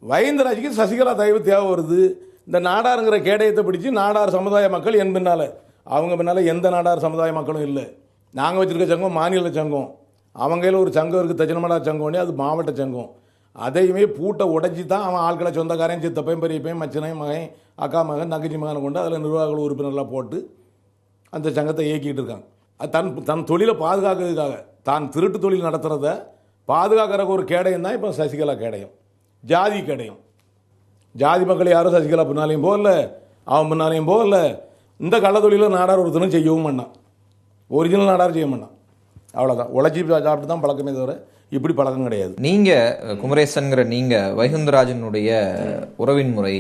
வைந்தராஜுக்கு சசிகலா தயவு தேவை வருது. இந்த நாடாருங்கிற கேடயத்தை பிடிச்சி நாடார் சமுதாய மக்கள் என் பின்னால், அவங்க பின்னால் எந்த நாடார் சமுதாய மக்களும் இல்லை. நாங்கள் வச்சுருக்க சங்கம் மாநில சங்கம், அவங்கையில் ஒரு சங்கம் இருக்குது தஜனமடா சங்கம்னே, அது மாவட்ட சங்கம். அதையுமே பூட்டை உடைச்சி தான் அவன் ஆட்களை சொந்தக்காரையும் சித்தப்பையும் பெரியப்பையும் மச்சனையும் மகன் அக்கா மகன் தங்கச்சி மகனை கொண்டு அதில் நிர்வாக உறுப்பினர்லாம் போட்டு அந்த சங்கத்தை இயக்கிட்டு இருக்காங்க. அது தன் தொழிலை பாதுகாக்கிறதுக்காக, தான் திருட்டு தொழில் நடத்துகிறத பாதுகாக்கிறக்கு ஒரு கேடயம் தான் இப்போ சசிகலா கேடயம், ஜாதி கேடயம். ஜாதி மக்கள் யாரும் சசிகலா பின்னாலையும் போகல, அவன் பின்னாலையும் போகல. இந்த கள்ள தொழிலை நாடார் ஒருத்தனும் செய்யவும் பண்ணான், ஒரிஜினல் நாடார் செய்ய மாட்டான். அவ்வளோதான், உழைச்சி சாப்பிட்டு தான் பழக்கமே தவிர இப்படி பழக்கம் கிடையாது. நீங்கள் குமரேசன்கிற நீங்கள் வைகுந்தராஜனுடைய உறவின் முறை,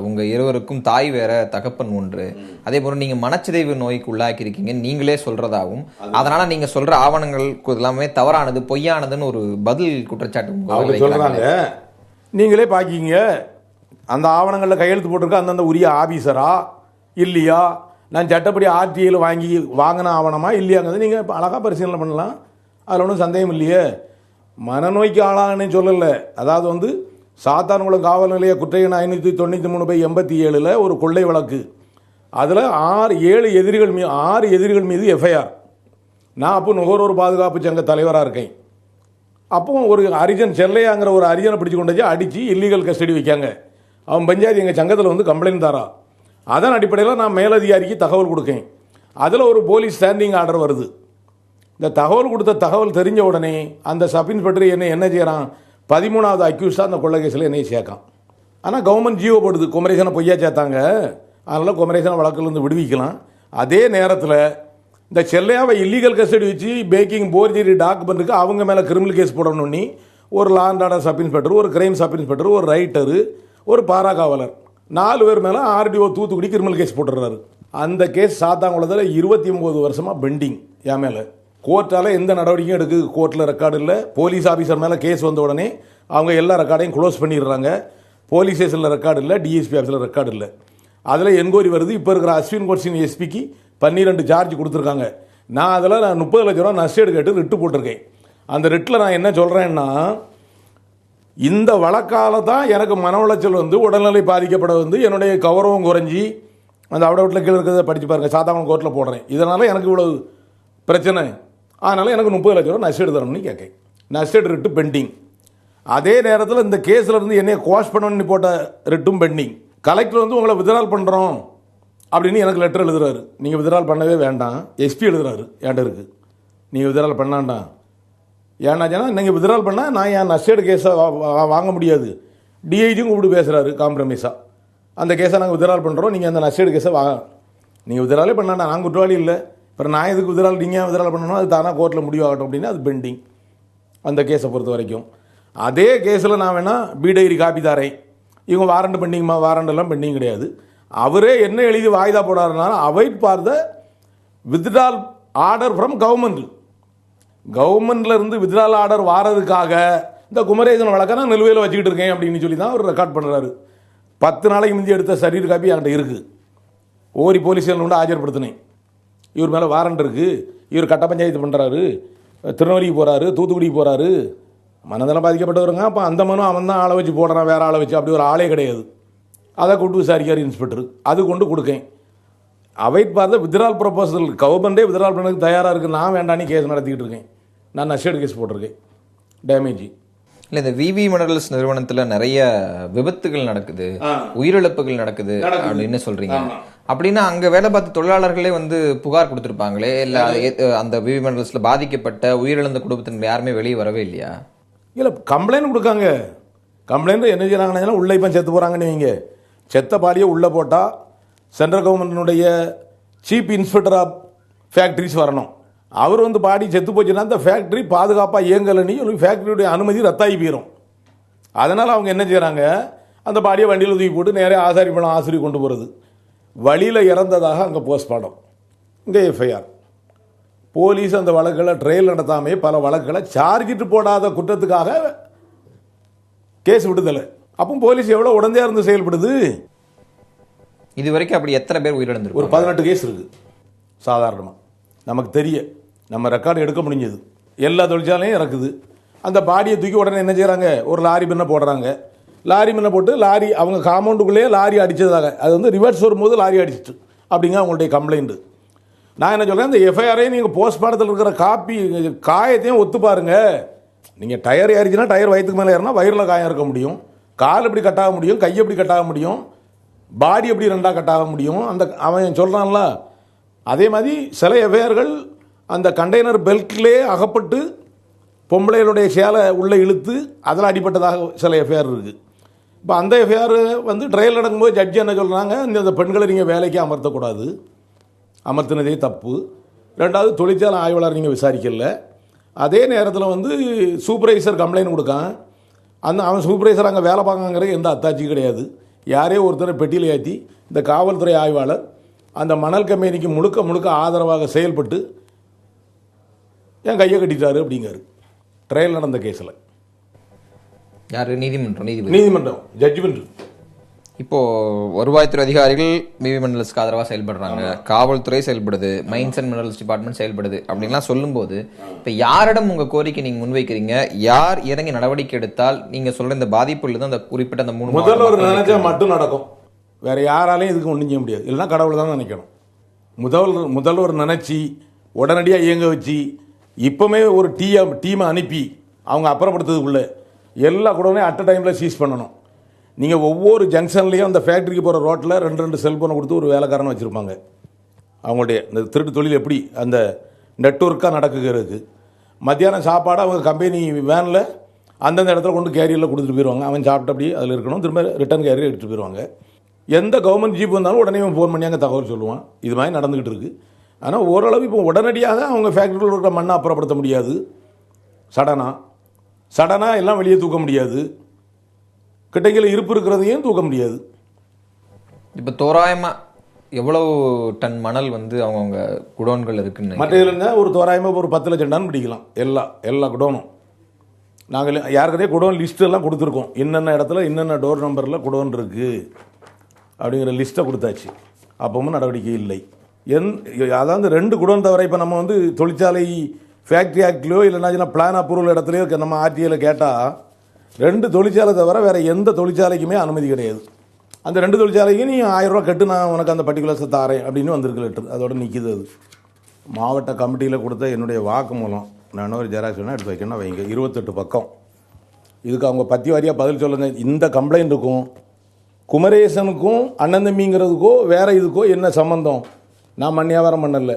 உங்கள் இருவருக்கும் தாய் வேற தகப்பன் ஒன்று, அதே போல நீங்கள் மனச்சிதைவு நோய்க்கு உள்ளாக்கி இருக்கீங்க நீங்களே சொல்றதாகவும், அதனால நீங்க சொல்ற ஆவணங்கள் எல்லாமே தவறானது பொய்யானதுன்னு ஒரு பதில் குற்றச்சாட்டு சொல்றாங்க. நீங்களே பாக்கிங்க, அந்த ஆவணங்களில் கையெழுத்து போட்டிருக்க அந்தந்த உரிய ஆபீசரா இல்லையா, நான் சட்டப்படி ஆர்டிஐயில் வாங்கின ஆவணமா இல்லையாங்கிறது நீங்கள் அழகாக பரிசீலனை பண்ணலாம். அதில் ஒன்றும் சந்தேகம் இல்லையே. மனநோய்க்கு ஆளானே சொல்லலை. அதாவது சாத்தான்குளம் காவல் நிலைய குற்றையன் 593/87 ஒரு கொள்ளை வழக்கு. அதில் 6 எதிரிகள் மீது எஃப்ஐஆர். நான் அப்போ நுகர்வோர் பாதுகாப்பு சங்க தலைவராக இருக்கேன். அப்போ ஒரு அரிஜன் செல்லையாங்கிற ஒரு அரிஜனை பிடிச்சி கொண்டு வச்சு அடித்து இல்லீகல் கஸ்டடி வைக்காங்க. அவன் பஞ்சாயத்து எங்கள் சங்கத்தில் கம்ப்ளைண்ட் தாரா. அதன் அடிப்படையில் நான் மேலதிகாரிக்கு தகவல் கொடுக்கேன். அதில் ஒரு போலீஸ் ஸ்டாண்டிங் ஆர்டர் வருது. இந்த தகவல் கொடுத்த தகவல் தெரிஞ்ச உடனே அந்த சப் இன்ஸ்பெக்டர் என்ன செய்கிறான், 13வது அக்யூஸ்டாக அந்த கொள்ளை கேஸில் என்னை சேர்க்கான். ஆனால் கவர்மெண்ட் ஜியோ போடுது, குமரேசனை பொய்யா சேர்த்தாங்க, அதனால் குமரேசனை வழக்கிலிருந்து விடுவிக்கலாம். அதே நேரத்தில் இந்த செல்லையாவை இல்லீகல் கஸ்டடி வச்சு பேக்கிங் போர்ஜரி டாக்குமெண்ட்டுக்கு அவங்க மேலே கிரிமினல் கேஸ் போடணும்னு ஒரு law and order sub inspector, ஒரு கிரைம் சப் இன்ஸ்பெக்டர், ஒரு ரைட்டரு, ஒரு பாராகாவலர், 4 பேர் மேலே ஆர்டிஓ தூத்துக்குடி கிரிமினல் கேஸ் போட்டுறாரு. அந்த கேஸ் சாத்தாங்குளத்தில் 29 வருஷமாக பெண்டிங். என் மேலே கோர்ட்டால் எந்த நடவடிக்கையும் எடுக்குது, கோர்ட்டில் ரெக்கார்டு இல்லை. போலீஸ் ஆஃபீஸர் மேலே கேஸ் வந்த உடனே அவங்க எல்லா ரெக்கார்டையும் க்ளோஸ் பண்ணிடுறாங்க. போலீஸ் ஸ்டேஷனில் ரெக்கார்டு இல்லை, டிஎஸ்பி ஆஃபீஸில் ரெக்கார்டு இல்லை. அதில் என்கொயரி வருது. இப்போ இருக்கிற அஸ்வின் கோட்ஸின் எஸ்பிக்கு 12 சார்ஜ் கொடுத்துருக்காங்க. நான் அதில் 30 லட்ச ரூபா நஷ்டேடு கேட்டு ரிட்டு போட்டிருக்கேன். அந்த ரிட்டில் நான் என்ன சொல்கிறேன்னா, இந்த வழக்கால தான் எனக்கு மன உளைச்சல் உடல்நிலை பாதிக்கப்பட என்னுடைய கௌரவம் குறைஞ்சி அந்த அவுடவுட்டில் கீழே இருக்கிறத படித்து பாருங்கள், சாத்தாங்குளம் கோர்ட்டில் போடுறேன். இதனால் எனக்கு இவ்வளவு பிரச்சனை, அதனால் எனக்கு 30 லட்ச ரூபா நஷ்டேடு தரணும்னு கேட்கேன். நஷ்டேடு ரிட்டு பெண்டிங். அதே நேரத்தில் இந்த கேஸில் என்னைய குவாஷ் பண்ணணும்னு போட்ட ரிட்டும் பெண்டிங். கலெக்டர் உங்களை வித்ட்ரால் பண்ணுறோம் அப்படின்னு எனக்கு லெட்டர் எழுதுறாரு. நீங்கள் வித்ட்ரால் பண்ணவே வேண்டாம். எஸ்பி எழுதுறாரு என்கிட்ட இருக்குது, நீங்கள் வித்ட்ரால் பண்ணாண்டாம். ஏன்னாச்சுன்னா நீங்கள் வித்ட்ரால் பண்ணால் நான் என் நஷ்டேடு கேஸை வாங்க முடியாது. டிஐஜியும் கூப்பிட்டு பேசுகிறாரு காம்ப்ரமைஸாக. அந்த கேஸை நாங்கள் வித்ட்ரால் பண்ணுறோம், நீங்கள் அந்த நஷ்டேடு கேஸை நீங்கள் வித்ட்ராலே பண்ணாண்டா, நான் குற்றவாளி இல்லை, அப்புறம் நான் எதுக்கு வித்ட்ரால், நீங்கள் வித்ட்ரால் பண்ணணும், அது தானாக கோர்ட்டில் முடிவாகட்டும் அப்படின்னு அது பெண்டிங். அந்த கேஸை பொறுத்த வரைக்கும் அதே கேஸில் நான் வேணால் பிடைரி காப்பி தாரேன். இவங்க வாரண்ட் பெண்டிங்மா, வாரண்டெல்லாம் பெண்டிங் கிடையாது. அவரே என்ன எழுதி வாய்தா போடாருனாலும் await for the withdrawal order from கவர்மெண்ட்ல இருந்து வித்ட்ரால் ஆர்டர் வாரதுக்காக இந்த குமரேசன் வழக்கை நான் நிலுவையில் வச்சுக்கிட்டு இருக்கேன் அப்படின்னு சொல்லி தான் அவர் ரெக்கார்ட் பண்ணுறாரு. 10 நாளைக்கு முந்தி எடுத்த சரீர் காப்பி என்கிட்ட இருக்குது. ஓரி போலீஸ் ஸ்டேஷன் கொண்டு ஆஜர்படுத்தினேன். இவர் மேலே வாரண்ட் இருக்குது, இவர் கட்ட பஞ்சாயத்து பண்ணுறாரு, திருநெல்வேலிக்கு போகிறாரு, தூத்துக்குடிக்கு போகிறாரு, மனதெல்லாம் பாதிக்கப்பட்டவருங்க. அப்போ அந்த மனம் அவன் தான் ஆளை வச்சு போடுறான், வேறு ஆளை வச்சு, அப்படி ஒரு ஆளே கிடையாது. அதை கூட்டு விசாரிக்கார் இன்ஸ்பெக்டர். அது கொண்டு கொடுக்கேன். அவைட் பார்த்த வித்ட்ரால் ப்ரொபோசல் கவர்மெண்ட்டே வித்ட்ரால் பண்ணதுக்கு தயாராக இருக்குது. நான் வேண்டான்னு கேஸ் நடத்திக்கிட்டு இருக்கேன். நான் நஷ்டேடு கேஸ் போட்டிருக்கேன், டேமேஜ். இல்லை, இந்த விவி மினரல்ஸ் நிறுவனத்தில் நிறைய விபத்துகள் நடக்குது, உயிரிழப்புகள் நடக்குது அப்படின்னு சொல்றீங்க. அப்படின்னா அங்க வேலை பார்த்த தொழிலாளர்களே வந்து புகார் கொடுத்துருப்பாங்களே, இல்ல அந்த விவி மினரல்ஸ்ல பாதிக்கப்பட்ட உயிரிழந்த குடும்பத்தினர் யாருமே வெளியே வரவே இல்லையா? இல்லை, கம்ப்ளைண்ட் கொடுக்காங்க. கம்ப்ளைண்ட் என்ன செய்யறாங்கன்னா, உள்ள இப்போ செத்து போறாங்கன்னு வைங்க, செத்த பாடியை உள்ள போட்டால் சென்ட்ரல் கவர்மெண்ட்டினுடைய சீஃப் இன்ஸ்பெக்டர் ஆஃப் ஃபேக்ட்ரிஸ் வரணும். அவர் வந்து பாடி செத்து போச்சுன்னா அந்த ஃபேக்ட்ரி பாதுகாப்பாக இயங்கலைன்னு ஃபேக்ட்ரியுடைய அனுமதி ரத்தாகி போயிடும். அதனால் அவங்க என்ன செய்கிறாங்க, அந்த பாடியை வண்டியில் தூக்கி போட்டு நேராக ஆசாரிப்படம் ஆசிரி கொண்டு போகிறது. வழியில் இறந்ததாக அங்கே போஸ்ட்மார்ட்டம், இங்கே எஃப்ஐஆர். போலீஸ் அந்த வழக்குகளை ட்ரையல் நடத்தாமே பல வழக்குகளை சார்ஜிட்டு போடாத குற்றத்துக்காக கேஸ் விடுதலை. அப்போ போலீஸ் எவ்வளோ உடந்தையாக இருந்து செயல்படுது. இது வரைக்கும் அப்படி எத்தனை பேர் உயிரிழந்திருக்கு? ஒரு 18 கேஸ் இருக்குது. சாதாரணமாக நமக்கு தெரிய நம்ம ரெக்கார்டு எடுக்க முடிஞ்சது. எல்லா தொழிற்சாலையும் இறக்குது. அந்த பாடியை தூக்கி உடனே என்ன செய்கிறாங்க, ஒரு லாரி பின்ன போடுறாங்க. லாரி பின்ன போட்டு லாரி அவங்க காம்பவுண்டுக்குள்ளேயே லாரி அடித்ததாக, அது வந்து ரிவர்ஸ் வரும்போது லாரி அடிச்சிட்டு அப்படிங்க அவங்களுடைய கம்ப்ளைண்ட்டு. நான் என்ன சொல்கிறேன், இந்த எஃப்ஐஆரையும் நீங்கள் போஸ்ட்மார்ட்டத்தில் இருக்கிற காப்பி காயத்தையும் ஒத்து பாருங்க. நீங்கள் டயர் ஏறிச்சுன்னா டயர் வயிற்றுக்கு மேலே ஏறினா வயிறில் காயம் இருக்க முடியும், கால் எப்படி கட்டாக முடியும், கை எப்படி கட்டாக முடியும், பாடி எப்படி ரெண்டாக கட்டாக முடியும். அந்த அவன் சொல்கிறான்ல, அதே மாதிரி சில எஃப்ஐஆர்கள் அந்த கண்டெய்னர் பெல்ட்லேயே அகப்பட்டு பொம்பளைகளுடைய சேலை உள்ளே இழுத்து அதில் அடிப்பட்டதாக சில எஃப்ஐஆர் இருக்குது. இப்போ அந்த எஃப்ஐஆர் வந்து ட்ரையல் நடக்கும்போது ஜட்ஜி என்ன சொல்கிறாங்க, இந்த பெண்களை நீங்கள் வேலைக்கு அமர்த்தக்கூடாது, அமர்த்தினதே தப்பு. ரெண்டாவது தொழிற்சாலை ஆய்வாளர் நீங்கள் விசாரிக்கல. அதே நேரத்தில் வந்து சூப்பர்வைசர் கம்ப்ளைண்ட் கொடுக்கான். அவன் சூப்பர்வைசர் அங்கே வேலை பார்க்காங்கிறது எந்த அத்தாட்சியும் கிடையாது. யாரே ஒருத்தரை பெட்டியில் ஏற்றி இந்த காவல்துறை ஆய்வாளர் அந்த மணல் கம்பெனிக்கு முழுக்க முழுக்க ஆதரவாக செயல்பட்டு என் கையை கட்டிட்டாரு அப்படிங்காரு. ட்ரையல் நடந்த கேஸில் யாரு? நீதிமன்றம் ஜட்ஜ்மெண்ட். இப்போ வருவாய்த்துறை அதிகாரிகள் விவி மினரல்ஸ்க்கு ஆதரவாக செயல்படுறாங்க, காவல்துறை செயல்படுது, மைன்ஸ் அண்ட் மினரல்ஸ் டிபார்ட்மெண்ட் செயல்படுது அப்படின்லாம் சொல்லும்போது இப்போ யாரிடம் உங்க கோரிக்கை நீங்க முன்வைக்கிறீங்க? யார் இறங்கி நடவடிக்கை எடுத்தால் நீங்க சொல்ற இந்த பாதிப்புல தான் அந்த குறிப்பிட்ட அந்த 3 முதல்வர் நினைச்சா மட்டும் நடக்கும். வேற யாராலையும் இதுக்கு ஒன்றும் செய்ய முடியாது. இல்லைன்னா கடவுள் தான் நினைக்கணும். முதல்வர் நினைச்சி உடனடியாக இயங்க வச்சு இப்போமே ஒரு டீமை அனுப்பி அவங்க அப்புறப்படுத்துறதுக்குள்ள எல்லா குடோனையும் அட் அ டைமில் சீஸ் பண்ணணும். நீங்கள் ஒவ்வொரு ஜங்ஷன்லேயும் அந்த ஃபேக்ட்ரிக்கு போகிற ரோட்டில் 2 செல்ஃபோனை கொடுத்து ஒரு வேலைக்காரனை வச்சுருப்பாங்க. அவங்களுடைய இந்த திருட்டு தொழில் எப்படி அந்த நெட்வொர்க்காக நடக்குகிறதுக்கு மத்தியானம் சாப்பாடு அவங்க கம்பெனி வேனில் அந்தந்த இடத்துல கொண்டு கேரியரில் கொடுத்துட்டு போயிடுவாங்க. அவன் சாப்பிட்டு அப்படி அதில் இருக்கணும், திரும்ப ரிட்டர்ன் கேரியர் எடுத்துகிட்டு போயிடுவாங்க. எந்த கவர்மெண்ட் ஜீப் வந்தாலும் உடனே ஃபோன் பண்ணி அங்கே தகவல் சொல்லுவான். இது மாதிரி நடந்துக்கிட்டு இருக்குது. ஆனால் ஓரளவு இப்போ உடனடியாக அவங்க ஃபேக்ட்ரியில் இருக்கிற மண்ணை அப்புறப்படுத்த முடியாது. சடனாக எல்லாம் வெளியே தூக்க முடியாது. கிட்டையில் இருப்பு இருக்கிறதையும் தூக்க முடியாது. இப்போ தோராயமாக எவ்வளவு டன் மணல் வந்து அவங்கவுங்க குடோன்கள் இருக்குன்னு மற்ற இல்லைங்க, ஒரு தோராயமாக ஒரு 10 லட்சம் டன் பிடிக்கலாம். எல்லா குடோனும் நாங்கள் யாருக்கிட்டே குடோன் லிஸ்ட்டெல்லாம் கொடுத்துருக்கோம். என்னென்ன இடத்துல என்னென்ன டோர் நம்பரில் குடோன் இருக்குது அப்படிங்கிற லிஸ்ட்டை கொடுத்தாச்சு. அப்பவும் நடவடிக்கை இல்லை. அதாவது 2 குடோன் தவிர இப்போ நம்ம வந்து தொழிற்சாலை ஃபேக்ட்ரி ஆக்ட்லையோ இல்லைன்னா பிளான் அப்ரூவல் இடத்துலையோ நம்ம ஆர்டிஐயில் கேட்டால் 2 தொழிற்சாலை தவிர வேறு எந்த தொழிற்சாலைக்குமே அனுமதி கிடையாது. அந்த 2 தொழிற்சாலைக்கும் நீ 1000 ரூபா கட்டு, நான் உனக்கு அந்த பர்டிகுலர்ஸை தாரேன் அப்படின்னு வந்திருக்கு லெட்டர். அதோட நிற்கிது. அது மாவட்ட கமிட்டியில் கொடுத்த என்னுடைய வாக்கு மூலம் நான் ஒரு ஜெராக்ஸ் வேணால் எடுத்து வைக்கணும் வைங்க. 28 பக்கம். இதுக்கு அவங்க பத்தி வாரியாக பதில் சொல்லுங்கள். இந்த கம்ப்ளைண்ட்டுக்கும் குமரேசனுக்கும் அண்ணன் தம்பிங்கிறதுக்கோ வேறு இதுக்கோ என்ன சம்மந்தம்? நான் மண் வியாபாரம் பண்ணல,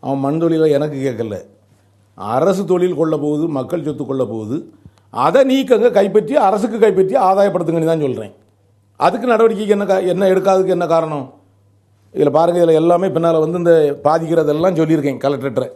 அவன் மண் தொழிலை எனக்கு கேட்கல. அரசு தொழில் கொள்ள போகுது, மக்கள் சொத்து கொள்ள போகுது. அதை நீக்கங்க, கைப்பற்றி அரசுக்கு கைப்பற்றி ஆதாயப்படுத்துங்கன்னு தான் சொல்கிறேன். அதுக்கு நடவடிக்கைக்கு என்ன எடுக்காததுக்கு என்ன காரணம்? இதில் பாருங்கள், இதில் எல்லாமே பின்னால் வந்து இந்த பாதிக்கிறதெல்லாம் சொல்லியிருக்கேன் கலெக்டர்கிட்ட.